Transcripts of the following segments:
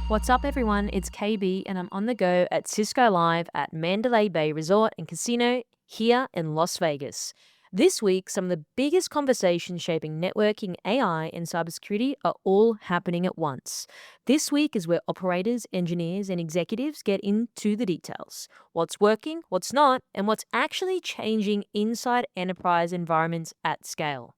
What's up, everyone? It's KB, and I'm on the go at Cisco Live at Mandalay Bay Resort and Casino here in Las Vegas. This week, some of the biggest conversations shaping networking, AI, and cybersecurity are all happening at once. This week is where operators, engineers, and executives get into the details: what's working, what's not, and what's actually changing inside enterprise environments at scale.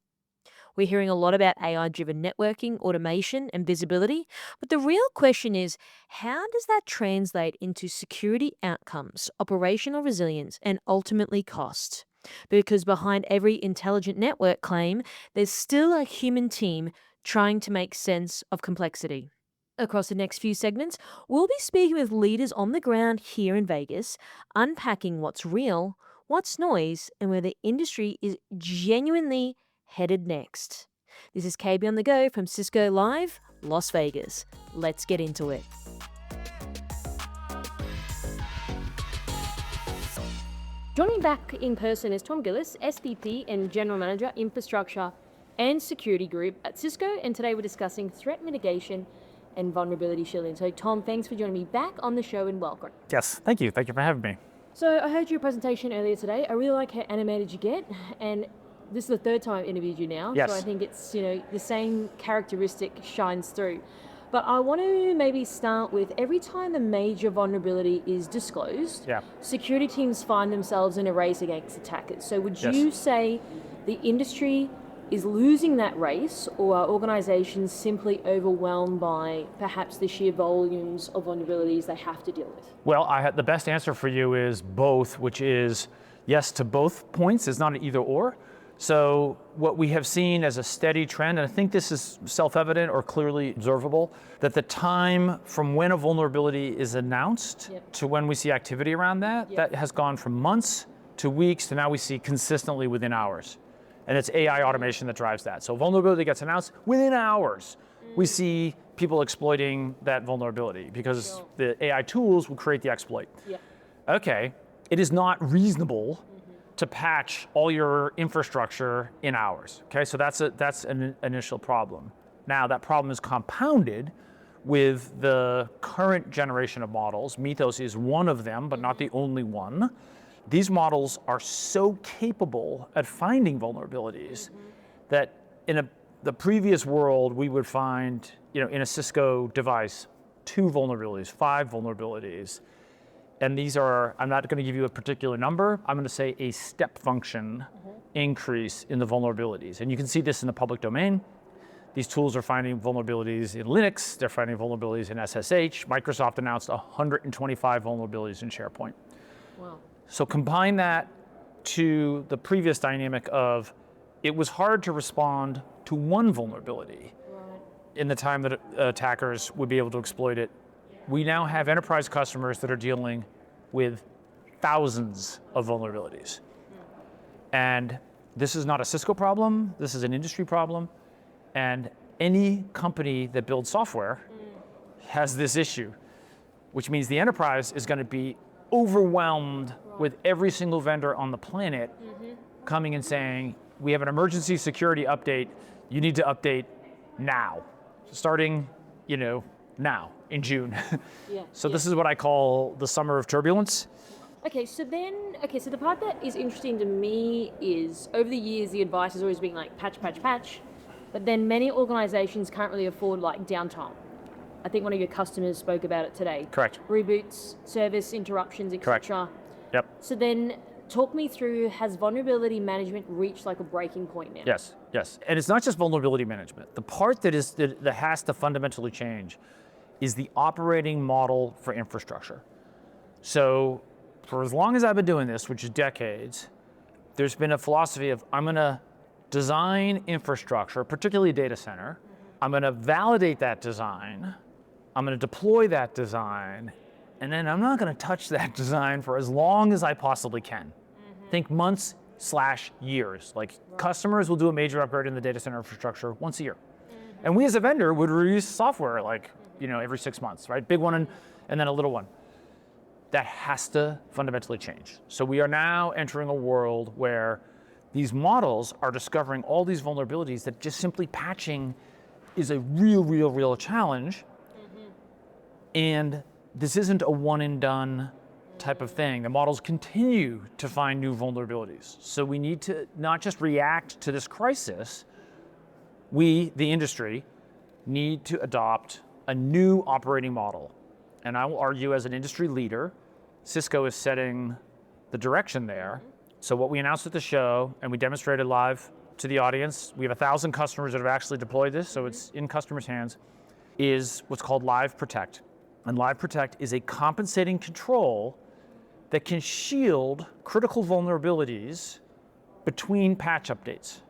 We're hearing a lot about AI driven networking, automation, and visibility. But the real question is, how does that translate into security outcomes, operational resilience, and ultimately cost? Because behind every intelligent network claim, there's still a human team trying to make sense of complexity. Across the next few segments, we'll be speaking with leaders on the ground here in Vegas, unpacking what's real, what's noise, and where the industry is genuinely headed next. This is KB on the Go from Cisco Live, Las Vegas. Let's get into it. Joining me back in person is Tom Gillis, SVP and General Manager, Infrastructure and Security Group at Cisco, and today we're discussing threat mitigation and vulnerability shielding. So Tom, thanks for joining me back on the show and welcome. Yes, thank you. Thank you for having me. So I heard your presentation earlier today. I really like how animated you get, and this is the third time I've interviewed you now. Yes. So I think it's, the same characteristic shines through. But I want to maybe start with, every time a major vulnerability is disclosed, security teams find themselves in a race against attackers. So would you say the industry is losing that race, or are organizations simply overwhelmed by perhaps the sheer volumes of vulnerabilities they have to deal with? Well, the best answer for you is both, which is yes to both points. It's not an either or. So what we have seen as a steady trend, and I think this is self-evident or clearly observable, that the time from when a vulnerability is announced to when we see activity around that, that has gone from months to weeks to now we see consistently within hours. And it's AI automation that drives that. So vulnerability gets announced within hours. We see people exploiting that vulnerability because the AI tools will create the exploit. Okay, it is not reasonable to patch all your infrastructure in hours. Okay, so that's an initial problem. Now that problem is compounded with the current generation of models. Mythos is one of them, but not the only one. These models are so capable at finding vulnerabilities that in the previous world, we would find, in a Cisco device, 2 vulnerabilities, 5 vulnerabilities. And these are, I'm not going to give you a particular number, I'm going to say a step function increase in the vulnerabilities. And you can see this in the public domain. These tools are finding vulnerabilities in Linux, they're finding vulnerabilities in SSH. Microsoft announced 125 vulnerabilities in SharePoint. Wow. So combine that to the previous dynamic of it was hard to respond to one vulnerability in the time that attackers would be able to exploit it. We now have enterprise customers that are dealing with thousands of vulnerabilities. And this is not a Cisco problem, this is an industry problem. And any company that builds software has this issue, which means the enterprise is going to be overwhelmed with every single vendor on the planet coming and saying, we have an emergency security update, you need to update now, starting, now in June. This is what I call the summer of turbulence. So the part that is interesting to me is, over the years, the advice has always been like patch, patch, patch, but then many organizations can't really afford downtime. I think one of your customers spoke about it today. Correct. Reboots, service interruptions, etc. Yep. So then talk me through, has vulnerability management reached a breaking point now? Yes. And it's not just vulnerability management. The part that has to fundamentally change is the operating model for infrastructure. So for as long as I've been doing this, which is decades, there's been a philosophy of, I'm going to design infrastructure, particularly data center. I'm going to validate that design. I'm going to deploy that design, and then I'm not going to touch that design for as long as I possibly can. Think months/years. Customers will do a major upgrade in the data center infrastructure once a year. And we as a vendor would release software every 6 months, right? Big one and then a little one. That has to fundamentally change. So we are now entering a world where these models are discovering all these vulnerabilities that just simply patching is a real challenge. And this isn't a one and done type of thing. The models continue to find new vulnerabilities. So we need to not just react to this crisis, we, the industry, need to adopt a new operating model. And I will argue as an industry leader, Cisco is setting the direction there. So what we announced at the show, and we demonstrated live to the audience, we have 1,000 customers that have actually deployed this, so it's in customers' hands, is what's called Live Protect. And Live Protect is a compensating control that can shield critical vulnerabilities between patch updates.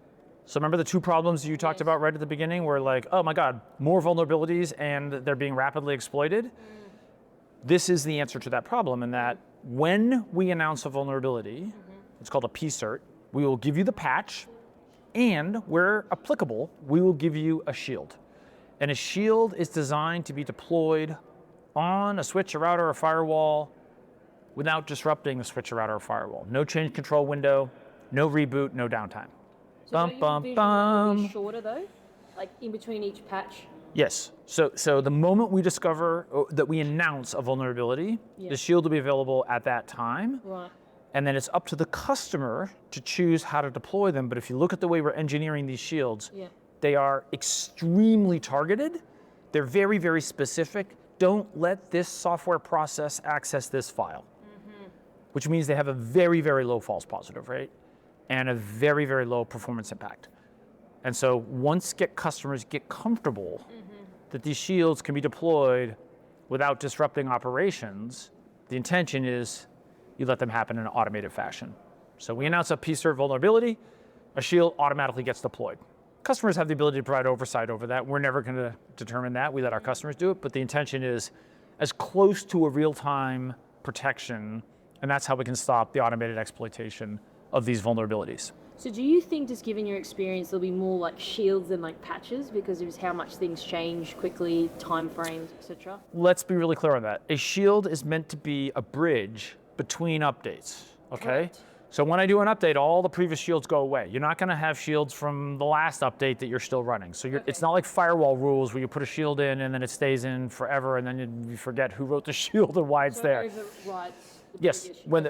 So remember the two problems you talked about right at the beginning where like, oh my God, more vulnerabilities and they're being rapidly exploited? This is the answer to that problem in that when we announce a vulnerability, it's called a PCERT, we will give you the patch, and where applicable, we will give you a shield. And a shield is designed to be deployed on a switch, a router, or a firewall without disrupting the switch, a router, or firewall. No change control window, no reboot, no downtime. So bum, bum, bum. Shorter though, like in between each patch? Yes. So the moment we discover that we announce a vulnerability, the shield will be available at that time. Right. And then it's up to the customer to choose how to deploy them. But if you look at the way we're engineering these shields, they are extremely targeted. They're very, very specific. Don't let this software process access this file, which means they have a very, very low false positive rate and a very, very low performance impact. And so once customers get comfortable that these shields can be deployed without disrupting operations, the intention is you let them happen in an automated fashion. So we announce a PCERT vulnerability, a shield automatically gets deployed. Customers have the ability to provide oversight over that. We're never going to determine that. We let our customers do it, but the intention is as close to a real-time protection, and that's how we can stop the automated exploitation of these vulnerabilities. So do you think, just given your experience, there'll be more like shields than like patches because of how much things change quickly, time frames, etc.? Let's be really clear on that. A shield is meant to be a bridge between updates, okay? Correct. So when I do an update, all the previous shields go away. You're not gonna have shields from the last update that you're still running. So it's not like firewall rules where you put a shield in and then it stays in forever and then you forget who wrote the shield and why it's there. Yes,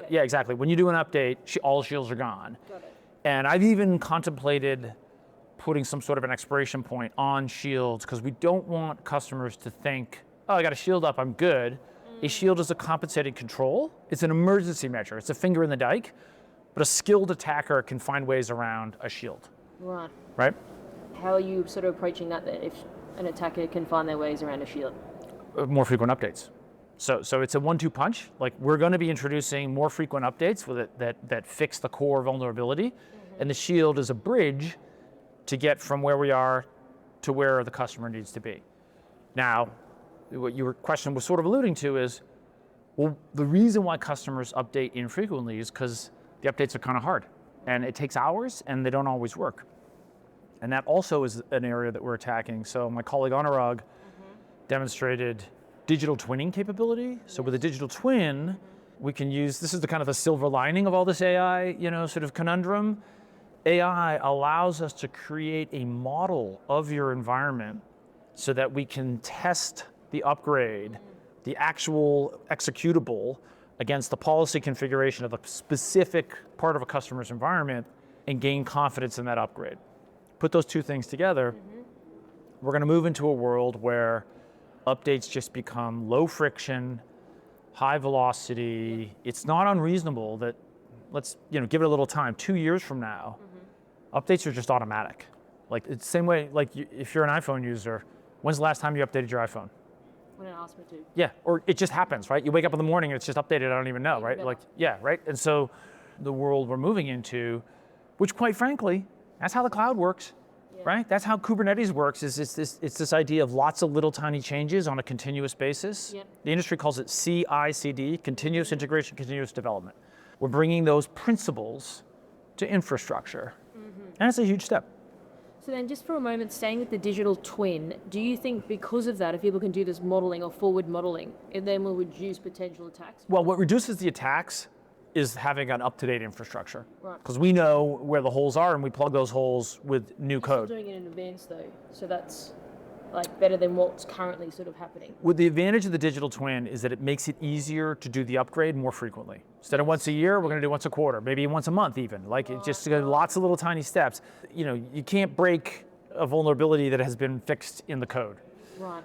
yeah, exactly. When you do an update, all shields are gone. Got it. And I've even contemplated putting some sort of an expiration point on shields because we don't want customers to think, oh, I got a shield up, I'm good. A shield is a compensating control. It's an emergency measure. It's a finger in the dike, but a skilled attacker can find ways around a shield. Right. Right? How are you sort of approaching that then if an attacker can find their ways around a shield? More frequent updates. So it's a 1-2 punch. Like we're going to be introducing more frequent updates with it that fix the core vulnerability, and the shield is a bridge to get from where we are to where the customer needs to be. Now, what your question was sort of alluding to is, well, the reason why customers update infrequently is because the updates are kind of hard, and it takes hours, and they don't always work. And that also is an area that we're attacking. So my colleague Anurag demonstrated digital twinning capability. So with a digital twin, we can use, this is the kind of the silver lining of all this AI, sort of conundrum. AI allows us to create a model of your environment so that we can test the upgrade, the actual executable against the policy configuration of a specific part of a customer's environment and gain confidence in that upgrade. Put those two things together, we're going to move into a world where updates just become low friction, high velocity. It's not unreasonable that, let's give it a little time. 2 years from now, updates are just automatic. Like it's the same way, like if you're an iPhone user, when's the last time you updated your iPhone? When it asked me to. Yeah, or it just happens, right? You wake up in the morning and it's just updated, I don't even know, right? Like, yeah, right? And so the world we're moving into, which quite frankly, that's how the cloud works, right? That's how Kubernetes works, is it's this idea of lots of little tiny changes on a continuous basis. The industry calls it CI/CD, continuous integration, continuous development. We're bringing those principles to infrastructure, and it's a huge step. So then just for a moment, staying with the digital twin, do you think because of that, if people can do this modeling or forward modeling, it then will reduce potential attacks? Well, what reduces the attacks is having an up-to-date infrastructure. Right. Because we know where the holes are and we plug those holes with new code. Still doing it in advance though, so that's... like better than what's currently sort of happening? Well, the advantage of the digital twin is that it makes it easier to do the upgrade more frequently. Instead of once a year, we're going to do once a quarter, maybe once a month even. Like it just lots of little tiny steps. You know, you can't break a vulnerability that has been fixed in the code. Right.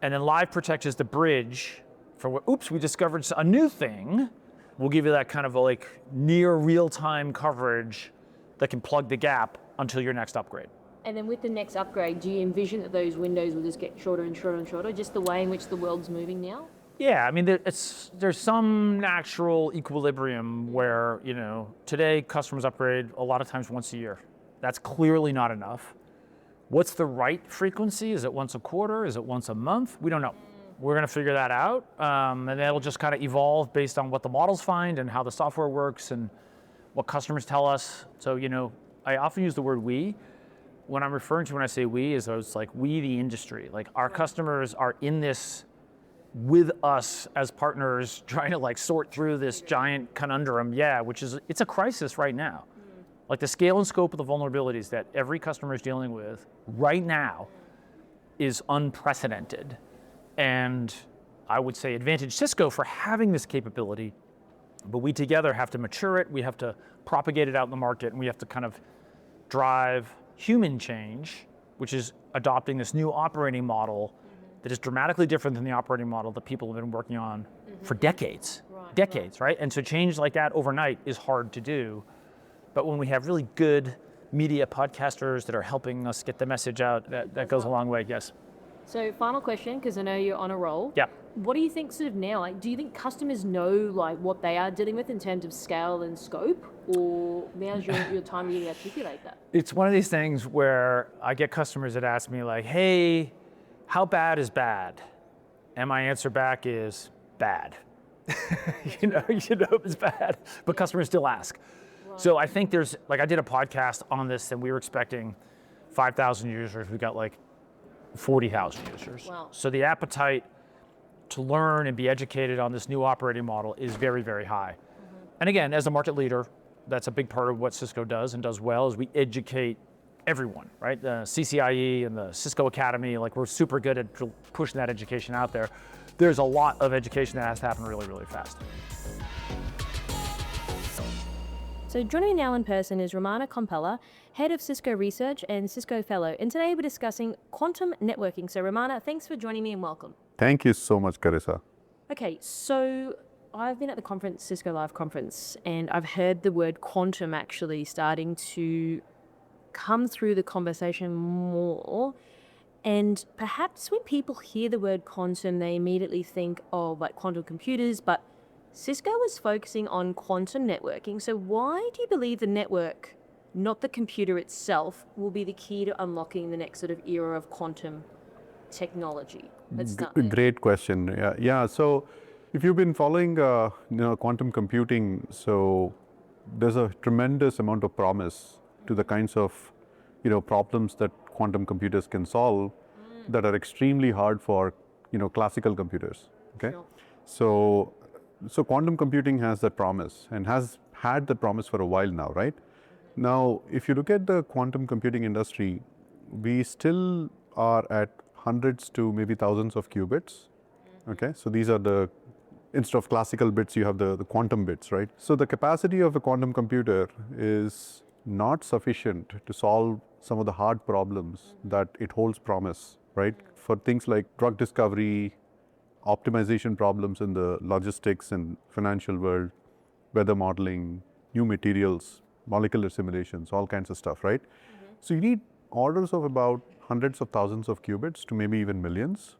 And then Live Protect is the bridge for what, oops, we discovered a new thing. We'll give you that kind of like near real-time coverage that can plug the gap until your next upgrade. And then with the next upgrade, do you envision that those windows will just get shorter and shorter and shorter, just the way in which the world's moving now? Yeah, I mean, there's some natural equilibrium where, you know, today customers upgrade a lot of times once a year. That's clearly not enough. What's the right frequency? Is it once a quarter? Is it once a month? We don't know. We're going to figure that out, and that'll just kind of evolve based on what the models find and how the software works and what customers tell us. So, you know, I often use the word we. When I'm referring to when I say we, is it's like we, the industry. Like our customers are in this with us as partners, trying to like sort through this giant conundrum. Yeah, which is it's a crisis right now. Like the scale and scope of the vulnerabilities that every customer is dealing with right now is unprecedented. And I would say advantage Cisco for having this capability, but we together have to mature it, we have to propagate it out in the market, and we have to kind of drive human change, which is adopting this new operating model that is dramatically different than the operating model that people have been working on for decades. Right? And so change like that overnight is hard to do. But when we have really good media podcasters that are helping us get the message out, that goes a long way, yes. So final question, because I know you're on a roll. Yeah. What do you think sort of now? Like, do you think customers know like what they are dealing with in terms of scale and scope, or now's your time to really articulate that? It's one of these things where I get customers that ask me like, hey, how bad is bad? And my answer back is bad. you know it's bad, but customers still ask. Right. So I think there's, like I did a podcast on this and we were expecting 5,000 users. We got like 40,000 users. Wow. So the appetite to learn and be educated on this new operating model is very, very high. And again, as a market leader, that's a big part of what Cisco does and does well is we educate everyone, right? The CCIE and the Cisco Academy, like we're super good at pushing that education out there. There's a lot of education that has to happen really, really fast. So joining me now in person is Ramana Kompella, Head of Cisco Research and Cisco Fellow. And today we're discussing quantum networking. So Ramana, thanks for joining me and welcome. Thank you so much, Carissa. Okay, so I've been at the conference, Cisco Live conference, and I've heard the word quantum actually starting to come through the conversation more. And perhaps when people hear the word quantum, they immediately think of like quantum computers, but Cisco is focusing on quantum networking. So why do you believe the network, not the computer itself, will be the key to unlocking the next sort of era of quantum technology? Let's start there. Great question. Yeah. So if you've been following quantum computing, so there's a tremendous amount of promise to the kinds of problems that quantum computers can solve that are extremely hard for classical computers. Okay. Sure. So quantum computing has that promise and has had that promise for a while now, right? Now, if you look at the quantum computing industry, we still are at hundreds to maybe thousands of qubits. Okay, so these are instead of classical bits, you have the quantum bits, right? So the capacity of a quantum computer is not sufficient to solve some of the hard problems that it holds promise, right? For things like drug discovery, optimization problems in the logistics and financial world, weather modeling, new materials, molecular simulations, all kinds of stuff, right? So you need orders of about hundreds of thousands of qubits to maybe even millions.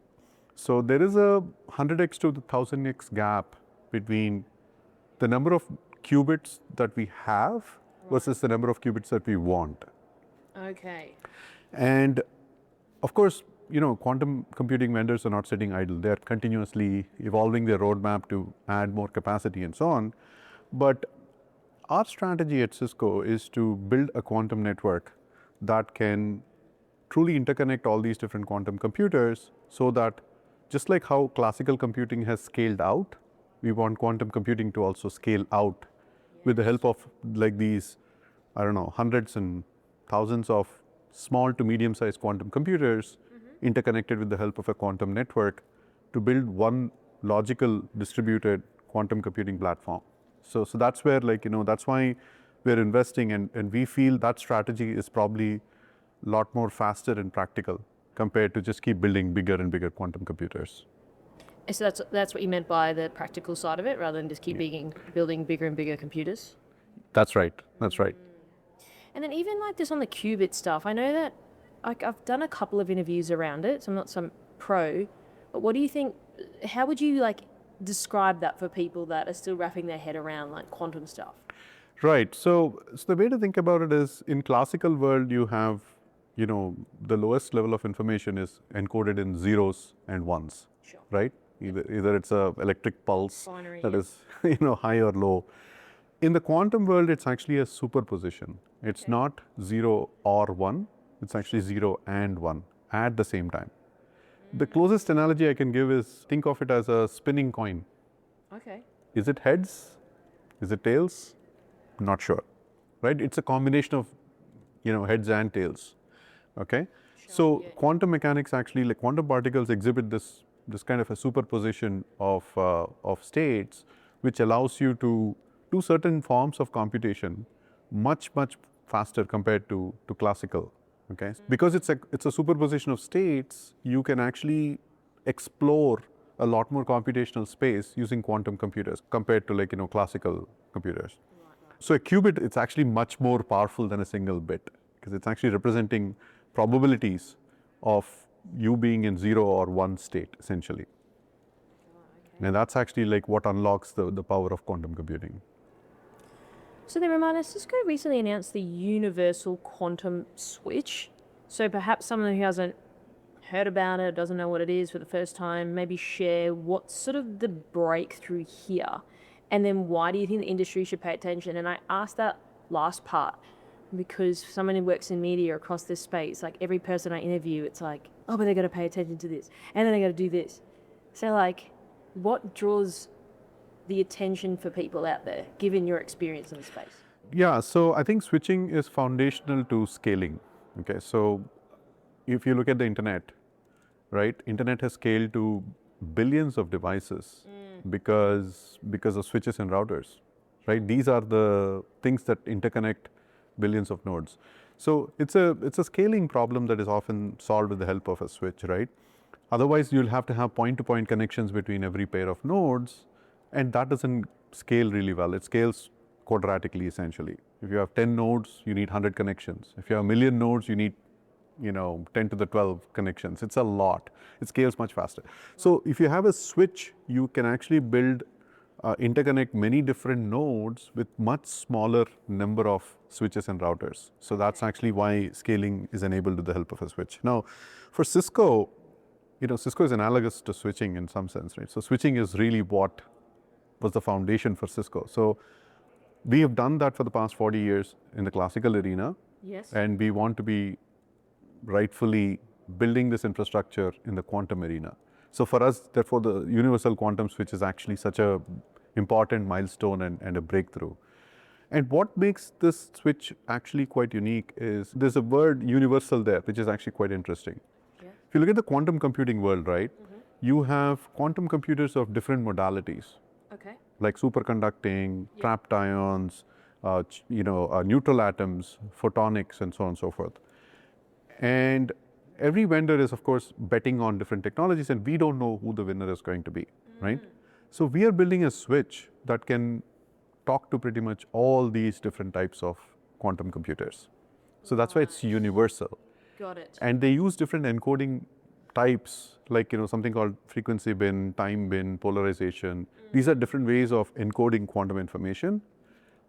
So there is a 100x to the 1000x gap between the number of qubits that we have versus the number of qubits that we want. Okay. And of course, quantum computing vendors are not sitting idle. They are continuously evolving their roadmap to add more capacity and so on. But our strategy at Cisco is to build a quantum network that can truly interconnect all these different quantum computers so that just like how classical computing has scaled out, we want quantum computing to also scale out with the help of like these, hundreds and thousands of small to medium-sized quantum computers interconnected with the help of a quantum network to build one logical distributed quantum computing platform. So that's where, like, that's why we're investing, and we feel that strategy is probably a lot more faster and practical compared to just keep building bigger and bigger quantum computers. So that's what you meant by the practical side of it, rather than just keep building bigger and bigger computers? That's right. That's right. And then even like this on the qubit stuff, I know that I've done a couple of interviews around it, so I'm not some pro, but what do you think, how would you like describe that for people that are still wrapping their head around like quantum stuff? Right. So the way to think about it is, in classical world, you have, the lowest level of information is encoded in zeros and ones, Sure. right? Either it's a electric pulse Binary, that yeah. is, high or low. In the quantum world, it's actually a superposition. It's Okay. not 0 or 1. It's actually 0 and 1 at the same time. The closest analogy I can give is, think of it as a spinning coin. Okay. Is it heads? Is it tails? Not sure, right? It's a combination of, heads and tails. Okay. So yeah. quantum mechanics, actually, like quantum particles, exhibit this kind of a superposition of states, which allows you to do certain forms of computation much faster compared to classical. Okay. Because it's a superposition of states, you can actually explore a lot more computational space using quantum computers compared to, like, classical computers. So a qubit, it's actually much more powerful than a single bit, because it's actually representing probabilities of you being in 0 or 1 state, essentially. And that's actually like what unlocks the power of quantum computing. So then, Ramana, Cisco recently announced the universal quantum switch. So perhaps someone who hasn't heard about it, doesn't know what it is for the first time, maybe share what's sort of the breakthrough here, and then why do you think the industry should pay attention? And I asked that last part because someone who works in media across this space, like every person I interview, it's like, oh, but they got to pay attention to this, and then they got to do this. So like, what draws the attention for people out there, given your experience in the space? Yeah, so I think switching is foundational to scaling. Okay, so if you look at the internet, right? Internet has scaled to billions of devices because of switches and routers, right? These are the things that interconnect billions of nodes. So it's a scaling problem that is often solved with the help of a switch, right? Otherwise, you'll have to have point-to-point connections between every pair of nodes, and that doesn't scale really well. It scales quadratically, essentially. If you have 10 nodes, you need 100 connections. If you have a million nodes, you need 10 to the 12 connections. It's a lot. It scales much faster. So if you have a switch, you can actually build, interconnect many different nodes with much smaller number of switches and routers. So that's actually why scaling is enabled with the help of a switch. Now, for Cisco, Cisco is analogous to switching in some sense, right? So switching is really what was the foundation for Cisco. So we have done that for the past 40 years in the classical arena. Yes. And we want to be rightfully building this infrastructure in the quantum arena. So for us, therefore, the universal quantum switch is actually such a important milestone and a breakthrough. And what makes this switch actually quite unique is there's a word universal there, which is actually quite interesting. Yeah. If you look at the quantum computing world, right, you have quantum computers of different modalities, Okay. like superconducting, trapped ions, neutral atoms, photonics, and so on and so forth. And every vendor is, of course, betting on different technologies, and we don't know who the winner is going to be, right? So we are building a switch that can talk to pretty much all these different types of quantum computers. So that's why it's universal. Got it. And they use different encoding types, like something called frequency bin, time bin, polarization. These are different ways of encoding quantum information.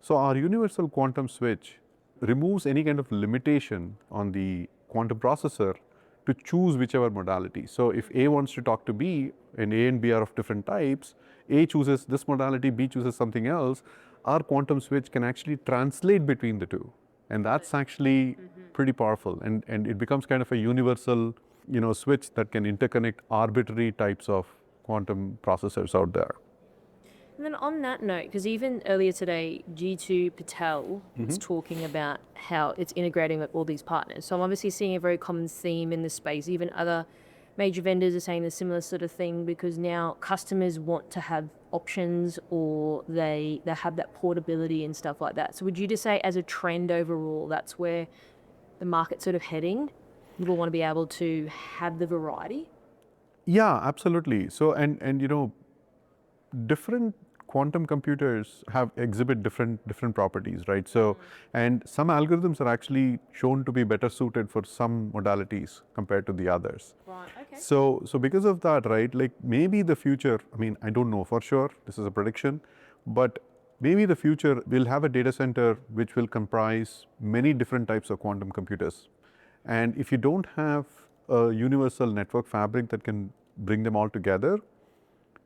So our universal quantum switch removes any kind of limitation on the quantum processor to choose whichever modality. So if A wants to talk to B, and A and B are of different types, A chooses this modality, B chooses something else, our quantum switch can actually translate between the two. And that's actually pretty powerful. And it becomes kind of a universal, switch that can interconnect arbitrary types of quantum processors out there. And then on that note, because even earlier today, G2 Patel was talking about how it's integrating with all these partners. So I'm obviously seeing a very common theme in this space. Even other major vendors are saying the similar sort of thing, because now customers want to have options, or they have that portability and stuff like that. So would you just say, as a trend overall, that's where the market's sort of heading? People want to be able to have the variety? Yeah, absolutely. So, different quantum computers have exhibit different properties, right? So, and some algorithms are actually shown to be better suited for some modalities compared to the others. Right, okay. So because of that, right, like maybe the future, I mean, I don't know for sure, this is a prediction, but maybe the future will have a data center which will comprise many different types of quantum computers. And if you don't have a universal network fabric that can bring them all together,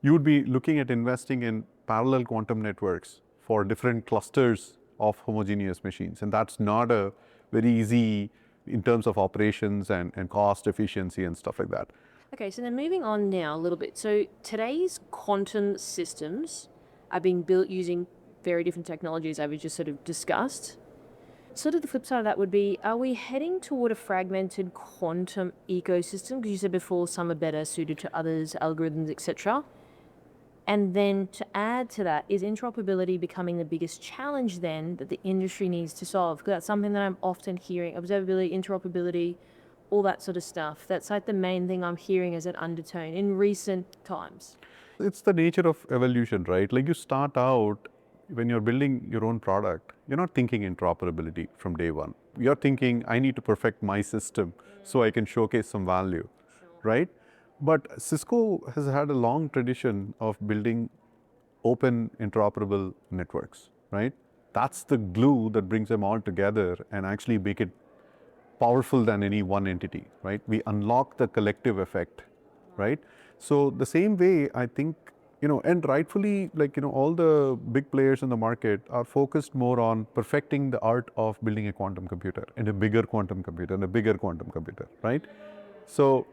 you would be looking at investing in parallel quantum networks for different clusters of homogeneous machines. And that's not a very easy in terms of operations and cost efficiency and stuff like that. Okay, so then moving on now a little bit. So today's quantum systems are being built using very different technologies I've just sort of discussed. Sort of the flip side of that would be, are we heading toward a fragmented quantum ecosystem? Because you said before some are better suited to others, algorithms, etc. And then to add to that, is interoperability becoming the biggest challenge then that the industry needs to solve? Because that's something that I'm often hearing: observability, interoperability, all that sort of stuff. That's like the main thing I'm hearing as an undertone in recent times. It's the nature of evolution, right? Like you start out, when you're building your own product, you're not thinking interoperability from day one. You're thinking, I need to perfect my system so I can showcase some value, right? But Cisco has had a long tradition of building open interoperable networks, right? That's the glue that brings them all together and actually make it powerful than any one entity, right? We unlock the collective effect, right? So the same way, I think, and rightfully, like, all the big players in the market are focused more on perfecting the art of building a quantum computer and a bigger quantum computer and a bigger quantum computer, right? So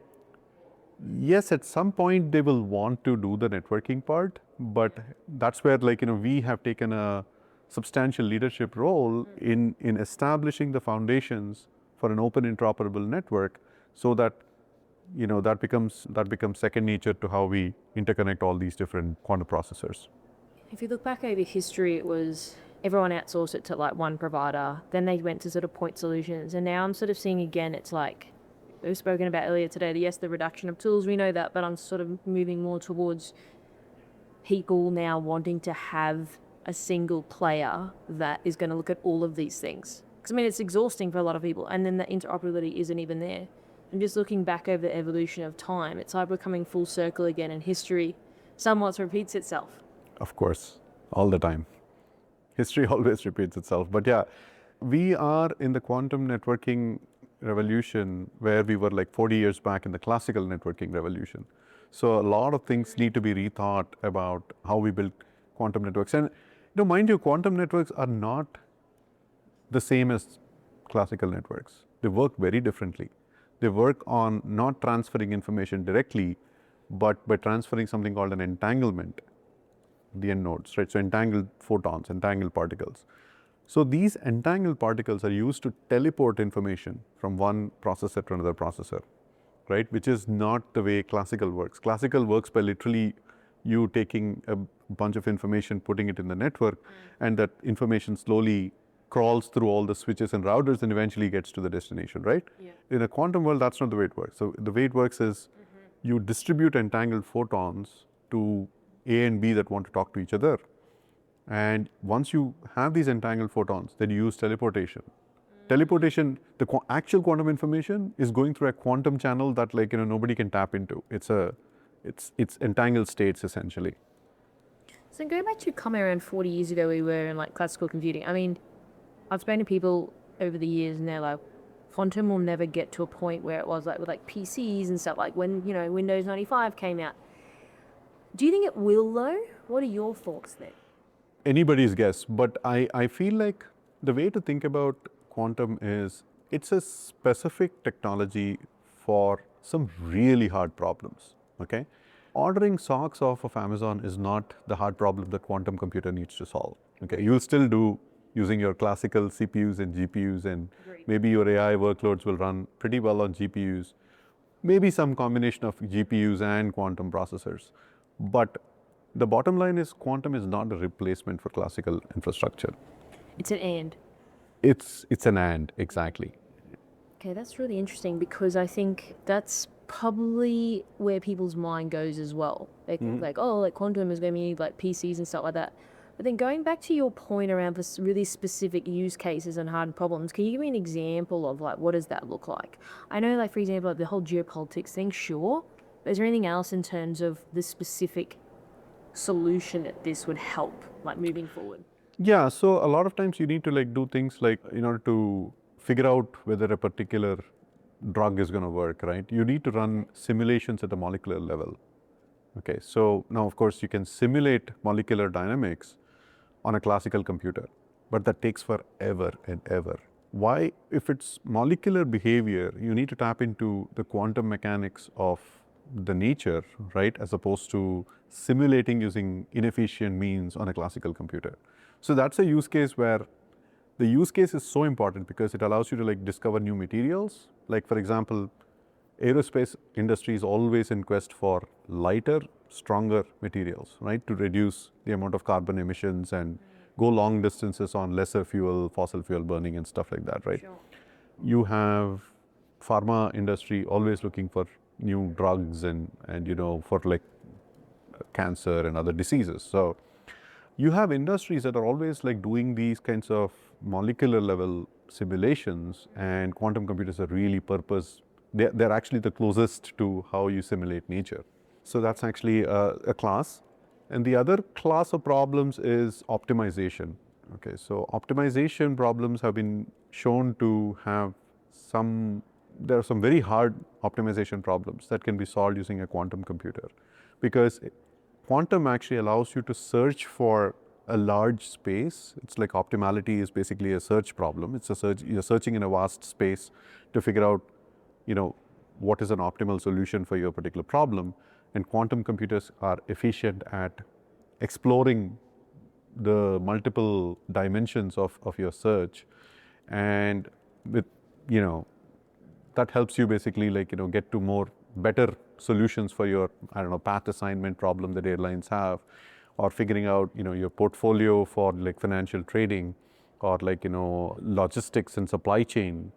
yes, at some point they will want to do the networking part, but that's where, like, we have taken a substantial leadership role in establishing the foundations for an open interoperable network, so that that becomes second nature to how we interconnect all these different quantum processors. If you look back over history, it was everyone outsourced it to like one provider, then they went to sort of point solutions, and now I'm sort of seeing again, it's like we've spoken about earlier today, yes, the reduction of tools, we know that, but I'm sort of moving more towards people now wanting to have a single player that is going to look at all of these things. Because I mean, it's exhausting for a lot of people, and then the interoperability isn't even there. And just looking back over the evolution of time, it's like we're coming full circle again, and history somewhat repeats itself. Of course, all the time. History always repeats itself. But yeah, we are in the quantum networking revolution where we were like 40 years back in the classical networking revolution. So a lot of things need to be rethought about how we build quantum networks. And mind you, quantum networks are not the same as classical networks. They work very differently. They work on not transferring information directly, but by transferring something called an entanglement, the end nodes, right? So entangled photons, entangled particles. So these entangled particles are used to teleport information from one processor to another processor, right? Which is not the way classical works. Classical works by literally you taking a bunch of information, putting it in the network, and that information slowly crawls through all the switches and routers and eventually gets to the destination, right? Yeah. In a quantum world, that's not the way it works. So the way it works is you distribute entangled photons to A and B that want to talk to each other. And once you have these entangled photons, then you use teleportation. Teleportation, the actual quantum information is going through a quantum channel that, like, nobody can tap into. It's entangled states essentially. So going back to coming around 40 years ago, we were in like classical computing. I mean, I've spoken to people over the years and they're like, quantum will never get to a point where it was like with like PCs and stuff, like when, Windows 95 came out. Do you think it will though? What are your thoughts then? Anybody's guess, but I feel like the way to think about quantum is it's a specific technology for some really hard problems, okay? ordering socks off of Amazon is not the hard problem that quantum computer needs to solve. Okay, you'll still do using your classical CPUs and GPUs, and maybe your AI workloads will run pretty well on GPUs, maybe some combination of GPUs and quantum processors. But the bottom line is quantum is not a replacement for classical infrastructure. It's an and. It's an and, exactly. Okay, that's really interesting because I think that's probably where people's mind goes as well. They think like, oh, like quantum is going to be like PCs and stuff like that. But then going back to your point around this really specific use cases and hard problems, can you give me an example of like what does that look like? I know, like for example, like the whole geopolitics thing, sure. But is there anything else in terms of the specific solution that this would help, like moving forward? Yeah, so a lot of times you need to like do things like in order to figure out whether a particular drug is going to work, right? You need to run simulations at the molecular level. Okay, so now of course you can simulate molecular dynamics on a classical computer, but that takes forever and ever. Why? If it's molecular behavior, you need to tap into the quantum mechanics of the nature, right, as opposed to simulating using inefficient means on a classical computer. So that's a use case where the use case is so important because it allows you to like discover new materials. Like for example, aerospace industry is always in quest for lighter, stronger materials, right, to reduce the amount of carbon emissions and go long distances on lesser fuel, fossil fuel burning and stuff like that, right? Sure. You have pharma industry always looking for new drugs and you know, for like cancer and other diseases. So you have industries that are always like doing these kinds of molecular level simulations, and quantum computers are really they're actually the closest to how you simulate nature. So that's actually a class. And the other class of problems is optimization. Okay, so optimization problems have been shown to have there are some very hard optimization problems that can be solved using a quantum computer, because quantum actually allows you to search for a large space. It's like optimality is basically a search problem. It's a search, you're searching in a vast space to figure out, you know, what is an optimal solution for your particular problem. And quantum computers are efficient at exploring the multiple dimensions of your search. And with, you know, that helps you basically like, you know, get to better solutions for your, I don't know, path assignment problem that airlines have, or figuring out, you know, your portfolio for like financial trading, or like, you know, logistics and supply chain,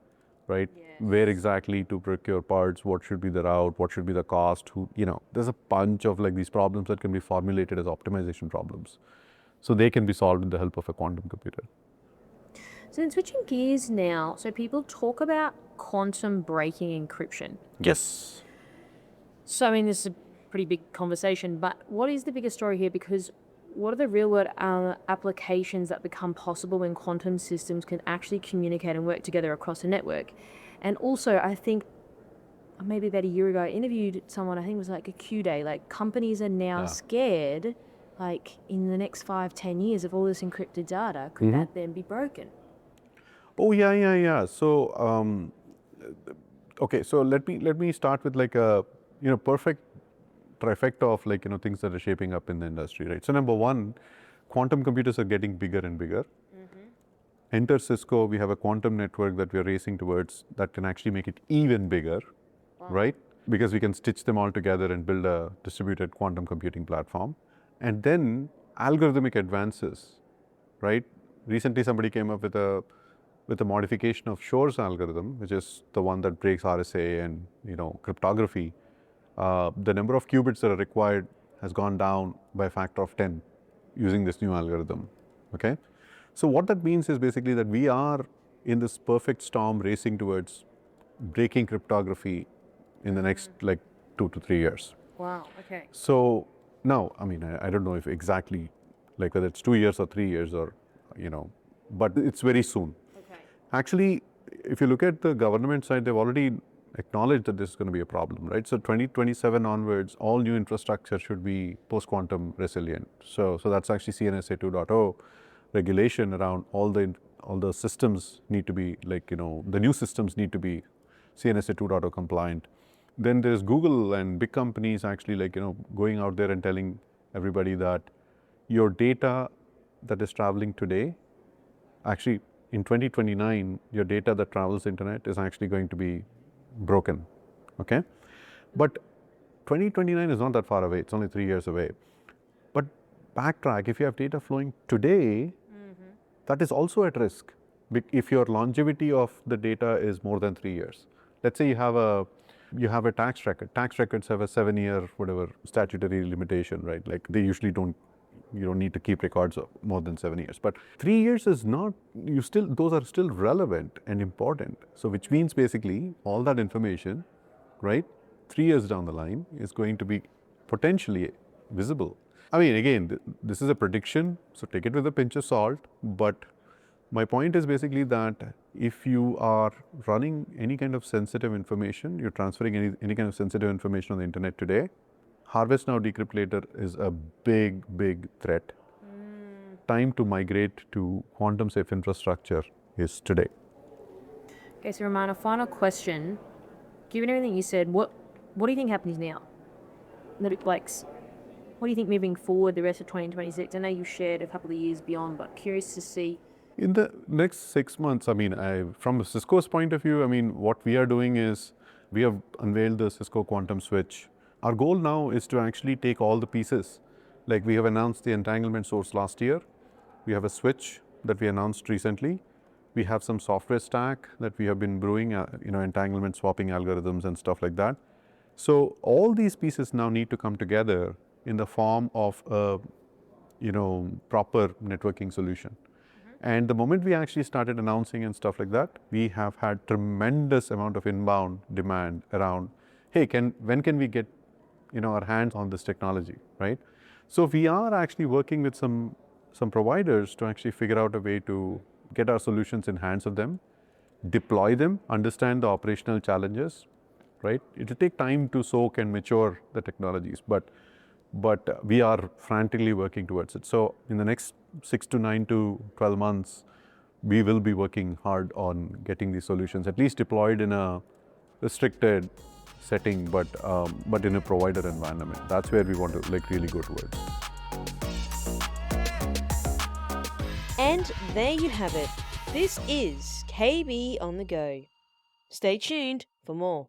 right? Yes. Where exactly to procure parts, what should be the route, what should be the cost, you know, there's a bunch of like these problems that can be formulated as optimization problems. So they can be solved with the help of a quantum computer. So then switching gears now, so people talk about quantum breaking encryption. Yes. So I mean, this is a pretty big conversation, but what is the bigger story here? Because what are the real world applications that become possible when quantum systems can actually communicate and work together across a network? And also, I think maybe about a year ago, I interviewed someone, I think it was like a Q day, like companies are now scared, like in the next 5-10 years of all this encrypted data, could that then be broken? Oh, yeah. So, okay, so let me start with like a, you know, perfect trifecta of like, you know, things that are shaping up in the industry, right? So number one, quantum computers are getting bigger and bigger. Enter Cisco, we have a quantum network that we are racing towards that can actually make it even bigger, right? Because we can stitch them all together and build a distributed quantum computing platform. And then algorithmic advances, right? Recently somebody came up with a modification of Shor's algorithm, which is the one that breaks RSA and, you know, cryptography. The number of qubits that are required has gone down by a factor of 10 using this new algorithm, okay? So what that means is basically that we are in this perfect storm racing towards breaking cryptography in the next like 2 to 3 years. Wow, okay. So now, I mean, I don't know if exactly like whether it's 2 years or 3 years or, you know, but it's very soon. Okay. Actually, if you look at the government side, they've already acknowledged that this is going to be a problem, right? So 2027 onwards, all new infrastructure should be post-quantum resilient. So that's actually CNSA 2.0 regulation around all the systems need to be like, you know, the new systems need to be CNSA 2.0 compliant. Then there's Google and big companies actually going out there and telling everybody that your data that is traveling today, actually in 2029, your data that travels internet is actually going to be broken, okay? But 2029 is not that far away, it's only 3 years away. But backtrack, if you have data flowing today, that is also at risk if your longevity of the data is more than 3 years. Let's say you have a tax record. Tax records have a 7-year whatever statutory limitation, right? Like they usually you don't need to keep records of more than 7 years. But 3 years is not, those are still relevant and important. So which means basically all that information, right, 3 years down the line is going to be potentially visible. I mean, again, this is a prediction, so take it with a pinch of salt. But my point is basically that if you are running any kind of sensitive information, you're transferring any kind of sensitive information on the internet today, harvest now, decrypt later is a big, big threat. Time to migrate to quantum safe infrastructure is today. Okay, so Ramana, final question. Given everything you said, what do you think happens now? What do you think moving forward the rest of 2026? I know you shared a couple of years beyond, but curious to see. In the next 6 months, I mean, from Cisco's point of view, I mean, what we are doing is we have unveiled the Cisco Quantum Switch. Our goal now is to actually take all the pieces. Like we have announced the entanglement source last year. We have a switch that we announced recently. We have some software stack that we have been brewing, entanglement swapping algorithms and stuff like that. So all these pieces now need to come together in the form of a, proper networking solution. And the moment we actually started announcing and stuff like that, we have had tremendous amount of inbound demand around, hey, when can we get, our hands on this technology, right? So we are actually working with some providers to actually figure out a way to get our solutions in hands of them, deploy them, understand the operational challenges, right? It will take time to soak and mature the technologies, but we are frantically working towards it. So in the next 6 to 9 to 12 months, we will be working hard on getting these solutions at least deployed in a restricted setting, but in a provider environment. That's where we want to really go towards. And there you have it. This is KB on the Go. Stay tuned for more.